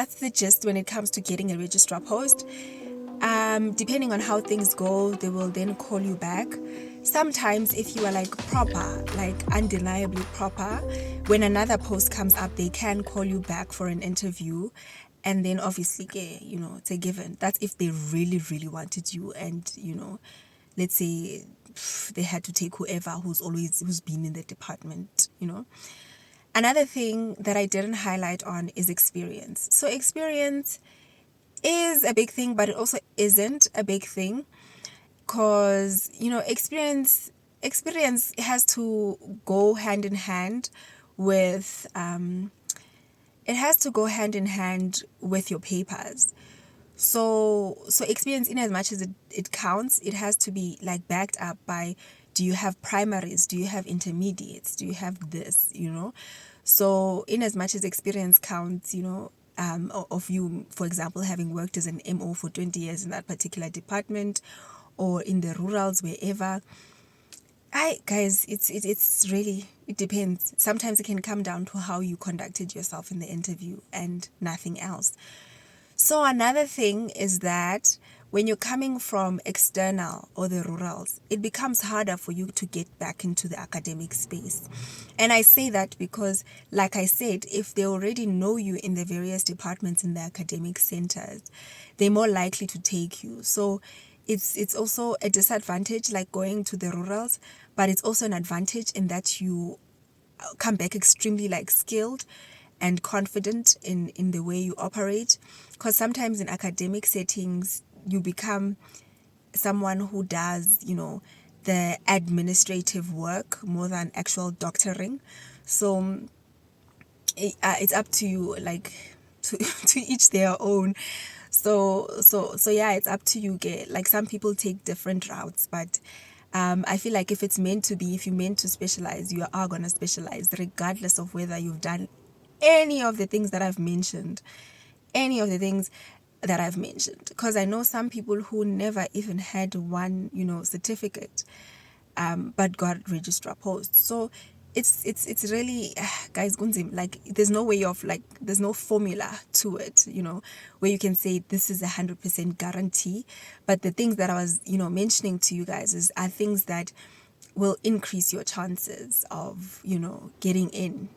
that's the gist when it comes to getting a registrar post. Depending on how things go, they will then call you back. Sometimes if you are like proper, like undeniably proper, when another post comes up, they can call you back for an interview. And then obviously, it's a given. That's if they really, really wanted you. And, let's say they had to take whoever who's been in the department. Another thing that I didn't highlight on is experience. So experience is a big thing, but it also isn't a big thing, because experience has to go hand in hand with your papers. So experience, in as much as it counts, it has to be like backed up by, do you have primaries, do you have intermediates, do you have this, so in as much as experience counts, of you, for example, having worked as an MO for 20 years in that particular department, or in the rurals, wherever. Guys, it's really, it depends. Sometimes it can come down to how you conducted yourself in the interview and nothing else. So another thing is that when you're coming from external or the rurals, it becomes harder for you to get back into the academic space. And I say that because, like I said, if they already know you in the various departments in the academic centers, they're more likely to take you. So it's also a disadvantage, like going to the rurals, but it's also an advantage in that you come back extremely like skilled and confident in the way you operate. Because sometimes in academic settings, you become someone who does, the administrative work more than actual doctoring. So it's up to you, like to each their own. So yeah, it's up to you. Like some people take different routes, but I feel like if it's meant to be, if you're meant to specialize, you are gonna specialize, regardless of whether you've done any of the things that I've mentioned. Because I know some people who never even had one, certificate, but got registrar posts. So it's really, guys, gunzim, like there's no way of, like, there's no formula to it, where you can say this is 100% guarantee. But the things that I was, mentioning to you guys are things that will increase your chances of, getting in.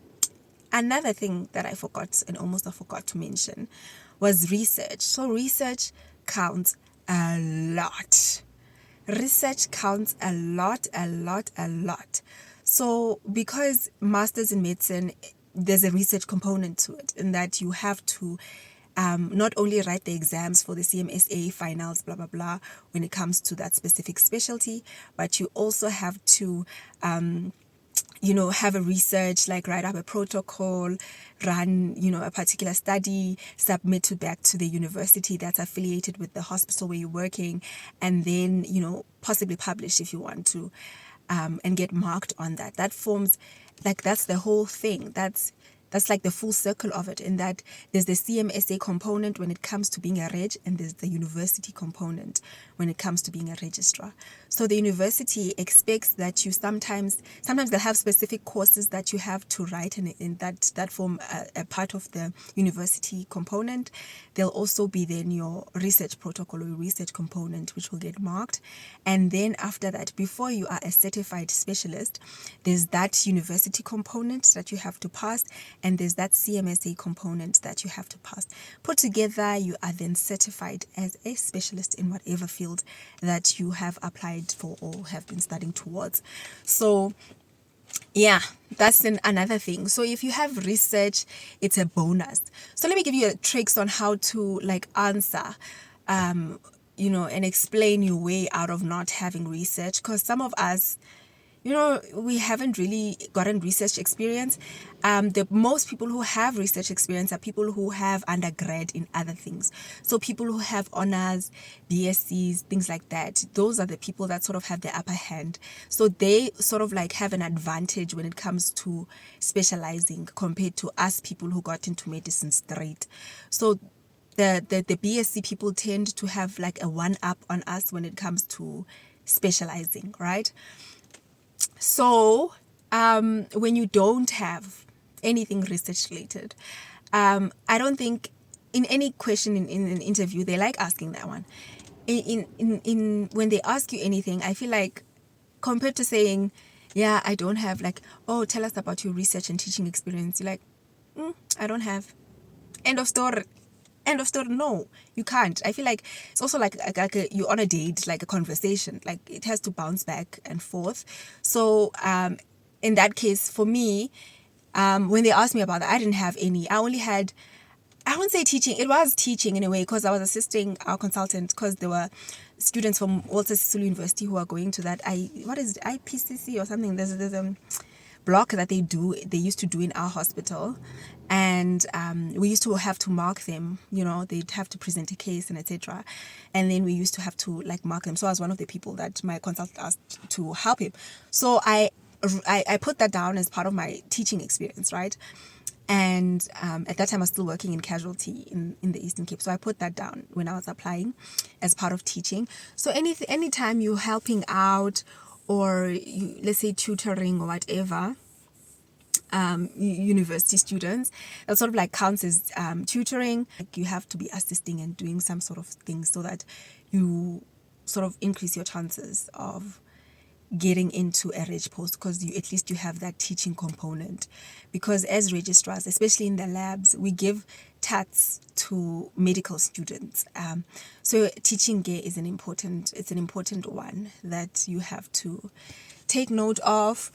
Another thing that I forgot to mention was research. So research counts a lot. Research counts a lot. So because masters in medicine, there's a research component to it, in that you have to not only write the exams for the CMSA finals, blah, blah, blah, when it comes to that specific specialty, but you also have to have a research, like write up a protocol, run, a particular study, submit it back to the university that's affiliated with the hospital where you're working, and then, possibly publish if you want to, and get marked on that. That forms, like, that's the whole thing. That's like the full circle of it, in that there's the CMSA component when it comes to being a reg, and there's the university component when it comes to being a registrar. So the university expects that you sometimes they'll have specific courses that you have to write, in that form a part of the university component. There'll also be then your research protocol or research component, which will get marked. And then after that, before you are a certified specialist, there's that university component that you have to pass, and there's that CMSA component that you have to pass. Put together, you are then certified as a specialist in whatever field that you have applied for or have been studying towards. So yeah, that's another thing. So if you have research, it's a bonus. So let me give you tricks on how to, like, answer and explain your way out of not having research, because some of us, we haven't really gotten research experience. The most people who have research experience are people who have undergrad in other things. So people who have honors, BScs, things like that. Those are the people that sort of have the upper hand. So they sort of like have an advantage when it comes to specializing compared to us people who got into medicine straight. So the BSc people tend to have like a one up on us when it comes to specializing, right? So when you don't have anything research related, I don't think in any question in an interview, they like asking that one. In when they ask you anything, I feel like compared to saying, yeah, I don't have, like, oh, tell us about your research and teaching experience, you're like, I don't have. End of story. End of story. No, you can't. I feel like it's also like you're on a date, like a conversation. Like it has to bounce back and forth. So in that case, for me, when they asked me about that, I didn't have any. I only had, I wouldn't say teaching. It was teaching in a way because I was assisting our consultant because there were students from Walter Sisulu University who are going to that what is it, IPCC or something. There's a block that they used to do in our hospital, and we used to have to mark them. They'd have to present a case and etc. And then we used to have to like mark them. So I was one of the people that my consultant asked to help him. So I put that down as part of my teaching experience, right? And at that time I was still working in casualty in the Eastern Cape, so I put that down when I was applying as part of teaching. So anytime you're helping out, or let's say tutoring or whatever, university students, that sort of like counts as tutoring. Like you have to be assisting and doing some sort of thing so that you sort of increase your chances of getting into a reg post, because at least you have that teaching component. Because as registrars, especially in the labs, we give TATs to medical students. So teaching gear is an important one that you have to take note of.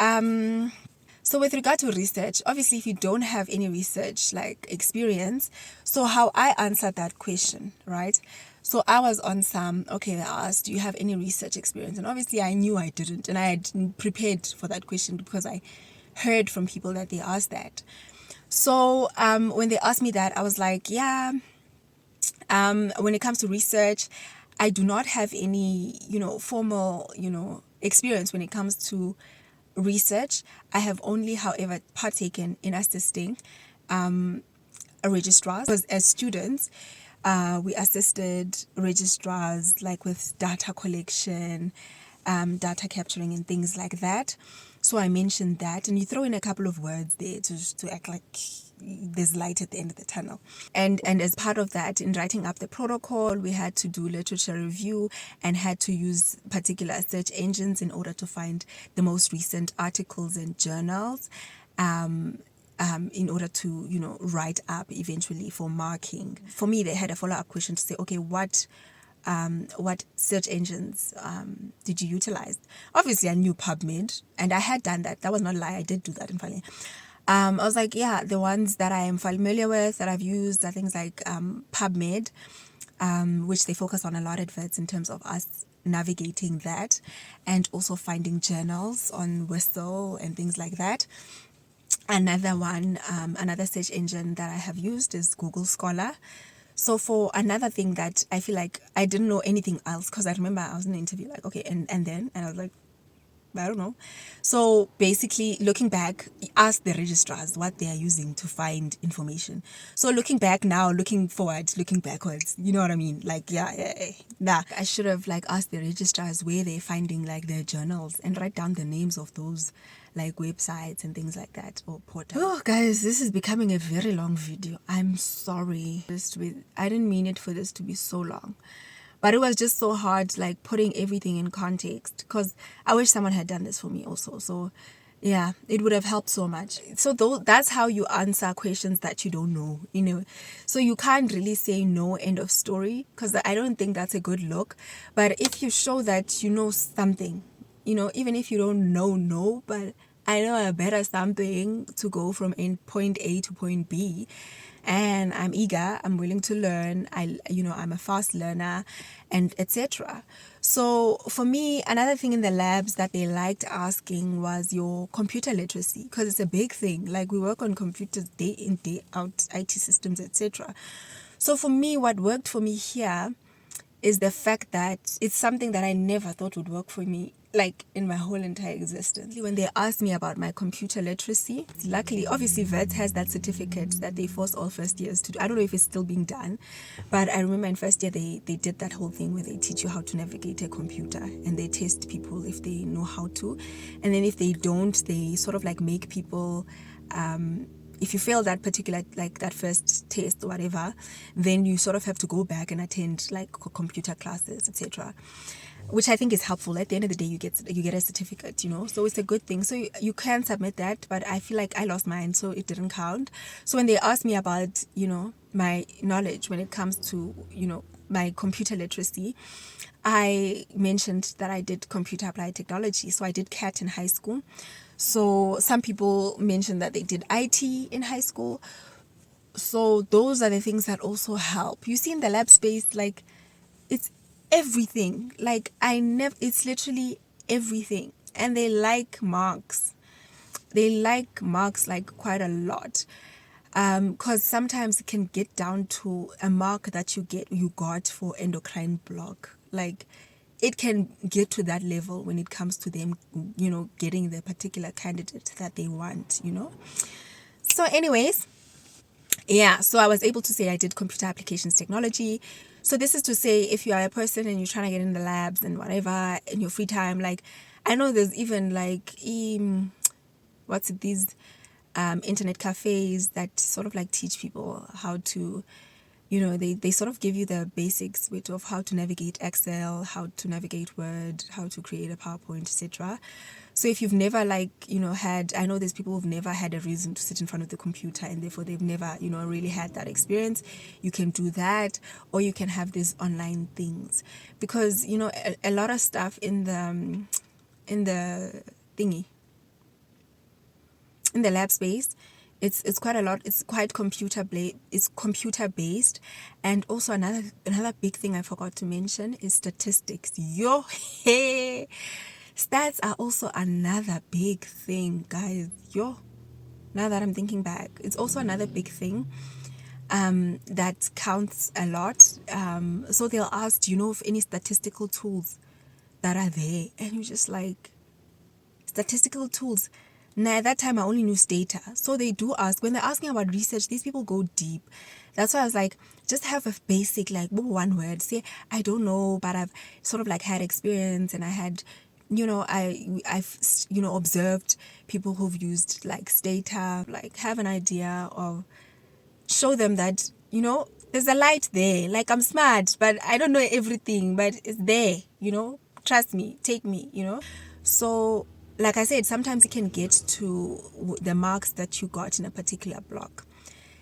So with regard to research, obviously if you don't have any research like experience, so how I answered that question, right? So I was on they asked, do you have any research experience? And obviously I knew I didn't, and I had prepared for that question because I heard from people that they asked that. So when they asked me that, I was like, yeah, when it comes to research, I do not have any, formal, experience when it comes to research. I have only, however, partaken in assisting registrars. Because as students, we assisted registrars like with data collection, data capturing and things like that. So I mentioned that, and you throw in a couple of words there to act like there's light at the end of the tunnel. And as part of that, in writing up the protocol, we had to do literature review and had to use particular search engines in order to find the most recent articles and journals, in order to, write up eventually for marking. For me, they had a follow-up question to say, okay, what search engines did you utilize? Obviously, I knew PubMed, and I had done that. That was not a lie. I did do that, in fact. I was like, yeah, the ones that I am familiar with, that I've used, are things like PubMed, which they focus on a lot of adverts in terms of us navigating that, and also finding journals on Whistle and things like that. Another one, another search engine that I have used is Google Scholar. So for another thing that I feel like I didn't know anything else, because I remember I was in an interview like, okay, and I was like, I don't know. So basically, looking back, ask the registrars what they are using to find information. So looking back now, looking forward, looking backwards, you know what I mean? Like, nah. I should have like asked the registrars where they're finding like their journals and write down the names of those like websites and things like that, or portals. Oh, guys, this is becoming a very long video. I'm sorry. I didn't mean it for this to be so long. But it was just so hard, like putting everything in context, because I wish someone had done this for me also. So yeah, it would have helped so much. So that's how you answer questions that you don't know, So you can't really say no, end of story, because I don't think that's a good look. But if you show that you know something, even if you don't know, but I know a better something to go from point A to point B, and I'm eager, I'm willing to learn, I'm a fast learner, and etc. So for me, another thing in the labs that they liked asking was your computer literacy, because it's a big thing. Like we work on computers day in, day out, IT systems, etc. So for me, what worked for me here is the fact that it's something that I never thought would work for me, like in my whole entire existence. When they asked me about my computer literacy, luckily, obviously, VET has that certificate that they force all first years to do. I don't know if it's still being done, but I remember in first year, they did that whole thing where they teach you how to navigate a computer, and they test people if they know how to. And then if they don't, they sort of like make people if you fail that particular, like that first test or whatever, then you sort of have to go back and attend like computer classes, etc., which I think is helpful. At the end of the day, you get a certificate, so it's a good thing. So you can submit that, but I feel like I lost mine, so it didn't count. So when they asked me about, my knowledge when it comes to, my computer literacy, I mentioned that I did computer applied technology. So I did CAT in high school. So some people mentioned that they did IT in high school. So those are the things that also help. You see, in the lab space, like, it's everything. Like, it's literally everything. And they like marks. They like marks, like, quite a lot. Because sometimes it can get down to a mark that you got for endocrine block. Like, it can get to that level when it comes to them, getting the particular candidate that they want, So anyways, yeah, so I was able to say I did computer applications technology. So this is to say, if you are a person and you're trying to get in the labs and whatever in your free time, like, I know there's even like, these internet cafes that sort of like teach people how to, they sort of give you the basics of how to navigate Excel, how to navigate Word, how to create a PowerPoint, etc. So if you've never I know there's people who've never had a reason to sit in front of the computer and therefore they've never, really had that experience, you can do that, or you can have these online things, because, a lot of stuff in the thingy, in the lab space, it's quite a lot. It's quite computer based, and also another big thing I forgot to mention is statistics. Hey, stats are also another big thing, guys. Now that I'm thinking back, it's also another big thing that counts a lot. So they'll ask, do you know of any statistical tools that are there? And you're just like, statistical tools. Now, at that time, I only knew data. So they do ask, when they're asking about research, these people go deep. That's why I was like, just have a basic, like, one word. Say, I don't know, but I've sort of like had experience, and I had, I've observed people who've used like data, like have an idea of, show them that, there's a light there. Like, I'm smart, but I don't know everything, but it's there, trust me, take me, So, like I said, sometimes it can get to the marks that you got in a particular block.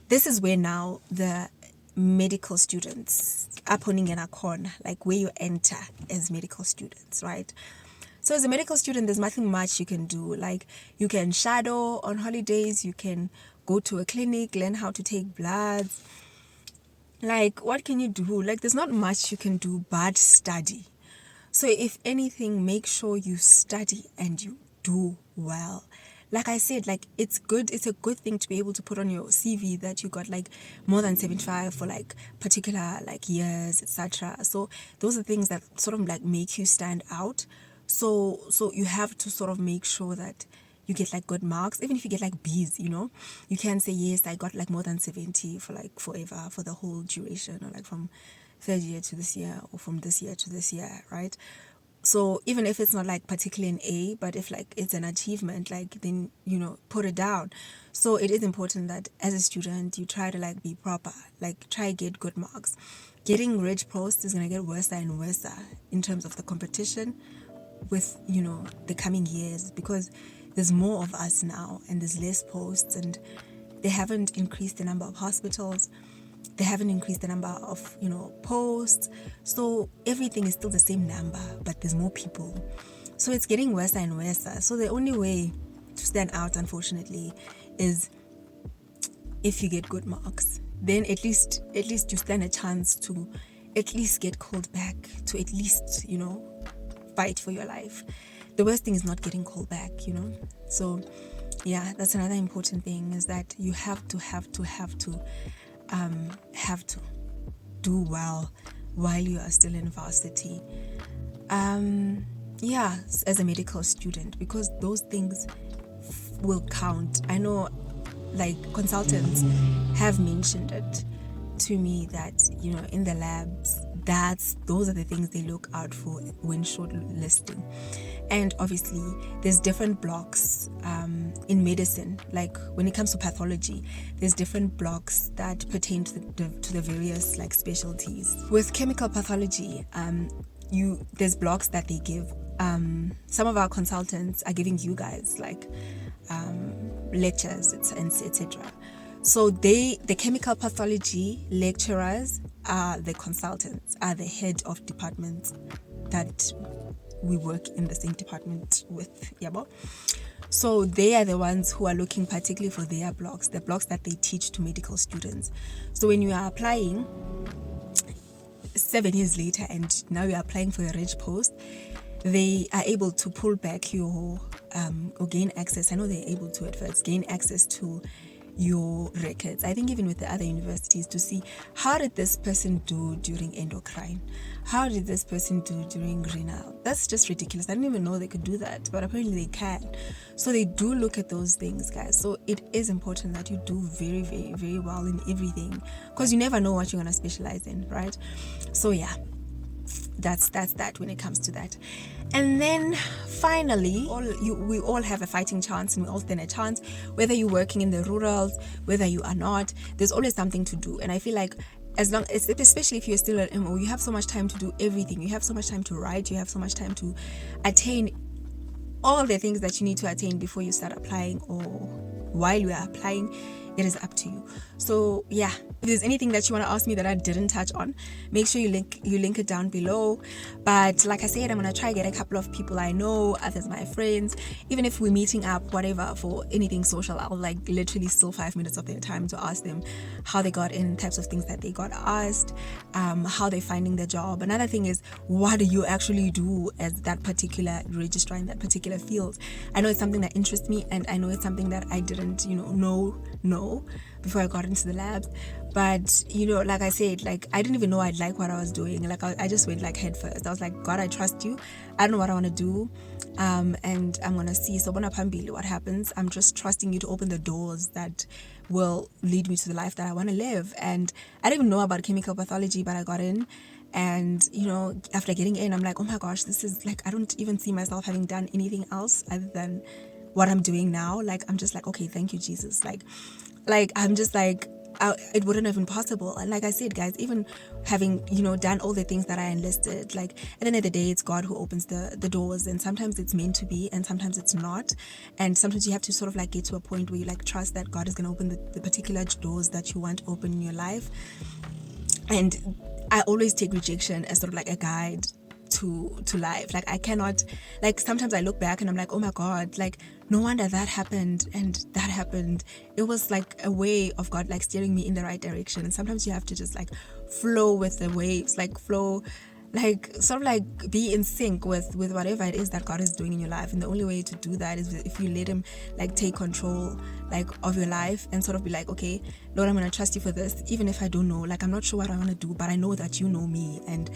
This is where now the medical students are putting in a corner, like where you enter as medical students, right? So as a medical student, there's nothing much you can do. Like, you can shadow on holidays, you can go to a clinic, learn how to take bloods. Like, what can you do? Like, there's not much you can do but study. So if anything, make sure you study and you do well. Like I said, like, it's a good thing to be able to put on your CV that you got like more than 75 for like particular like years, etc. So those are things that sort of like make you stand out. So you have to sort of make sure that you get like good marks. Even if you get like B's, you can say, yes, I got like more than 70 for like forever, for the whole duration, or like from third year to this year, or from this year to this year, right? So even if it's not like particularly an A, but if like it's an achievement, like, then, put it down. So it is important that as a student, you try to like be proper, like try get good marks. Getting rich posts is going to get worse and worse in terms of the competition with, the coming years, because there's more of us now and there's less posts, and they haven't increased the number of hospitals. They haven't increased the number of, posts. So everything is still the same number, but there's more people. So it's getting worse and worse. So the only way to stand out, unfortunately, is if you get good marks. Then at least you stand a chance to at least get called back, to at least, fight for your life. The worst thing is not getting called back, So yeah, that's another important thing, is that you have to do well while you are still in varsity, as a medical student, because those things will count. I know, like, consultants have mentioned it to me that, in the labs, those are the things they look out for when shortlisting. And obviously there's different blocks in medicine. Like when it comes to pathology, there's different blocks that pertain to the various like specialties. With chemical pathology, there's blocks that they give. Some of our consultants are giving you guys like lectures, etc. So the chemical pathology lecturers are the consultants, are the head of departments that we work in the same department with, yabo. So they are the ones who are looking particularly for their blocks, the blocks that they teach to medical students. So when you are applying 7 years later and now you are applying for a reg post, they are able to pull back your or gain access. I know they're able to at first gain access to your records. I think even with the other universities, to see how did this person do during endocrine, how did this person do during renal. That's just ridiculous. I didn't even know they could do that, but apparently they can. So they do look at those things, guys. So it is important that you do very, very, very well in everything, because you never know what you're going to specialize in, right? So yeah, that's that when it comes to that. And then finally, we all have a fighting chance, and we all stand a chance, whether you're working in the rurals, whether you are not. There's always something to do. And I feel like especially if you're still at MO, you have so much time to do everything. You have so much time to write, you have so much time to attain all the things that you need to attain before you start applying, or while you are applying. It is up to you. So yeah, if there's anything that you want to ask me that I didn't touch on, make sure you link it down below. But like I said, I'm gonna try get a couple of people I know, others my friends. Even if we're meeting up, whatever, for anything social, I'll like literally steal 5 minutes of their time to ask them how they got in, types of things that they got asked, how they're finding the job. Another thing is, what do you actually do as that particular registrar in that particular field? I know it's something that interests me, and I know it's something that I didn't know before I got into the labs. But like I said, like I didn't even know I'd like what I was doing. Like I just went like head first. I was like, God, I trust you. I don't know what I want to do, and I'm gonna see. So what happens, I'm just trusting you to open the doors that will lead me to the life that I want to live. And I didn't even know about chemical pathology, but I got in. And after getting in, I'm like, oh my gosh, this is like, I don't even see myself having done anything else other than what I'm doing now. Like I'm just like, okay, thank you, Jesus. Like I'm just like, it wouldn't have been possible. And like I said, guys, even having done all the things that I enlisted, like at the end of the day, it's God who opens the doors, and sometimes it's meant to be and sometimes it's not. And sometimes you have to sort of like get to a point where you like trust that God is going to open the particular doors that you want open in your life. And I always take rejection as sort of like a guide to life. Like I cannot, like sometimes I look back and I'm like, oh my God, like no wonder that happened and that happened. It was like a way of God like steering me in the right direction. And sometimes you have to just like flow with the waves, like flow, like sort of like be in sync with whatever it is that God is doing in your life. And the only way to do that is if you let him like take control like of your life and sort of be like, okay, Lord, I'm gonna trust you for this, even if I don't know, like I'm not sure what I want to do, but I know that you know me, and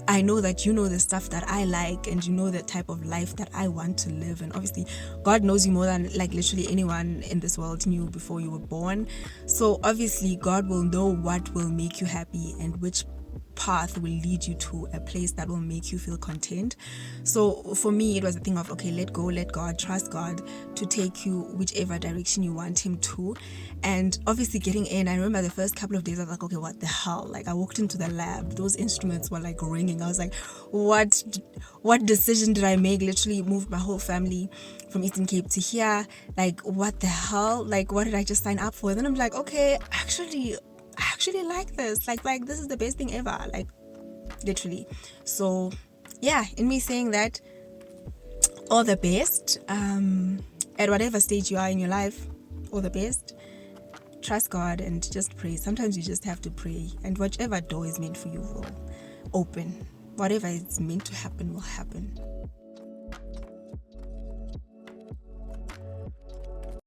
I know that you know the stuff that I like, and you know the type of life that I want to live. And obviously God knows you more than like literally anyone in this world knew before you were born. So obviously God will know what will make you happy and which path will lead you to a place that will make you feel content. So for me, it was a thing of, okay, let go, let God, trust God to take you whichever direction you want him to. And obviously getting in, I remember the first couple of days I was like, okay, what the hell? Like I walked into the lab, those instruments were like ringing. I was like, what decision did I make? Literally moved my whole family from Eastern Cape to here. Like what the hell? Like what did I just sign up for? And then I'm like, okay, I actually like this. Like this is the best thing ever. Like literally. So yeah, in me saying that, all the best. At whatever stage you are in your life, all the best. Trust God and just pray. Sometimes you just have to pray, and whichever door is meant for you will open. Whatever is meant to happen will happen.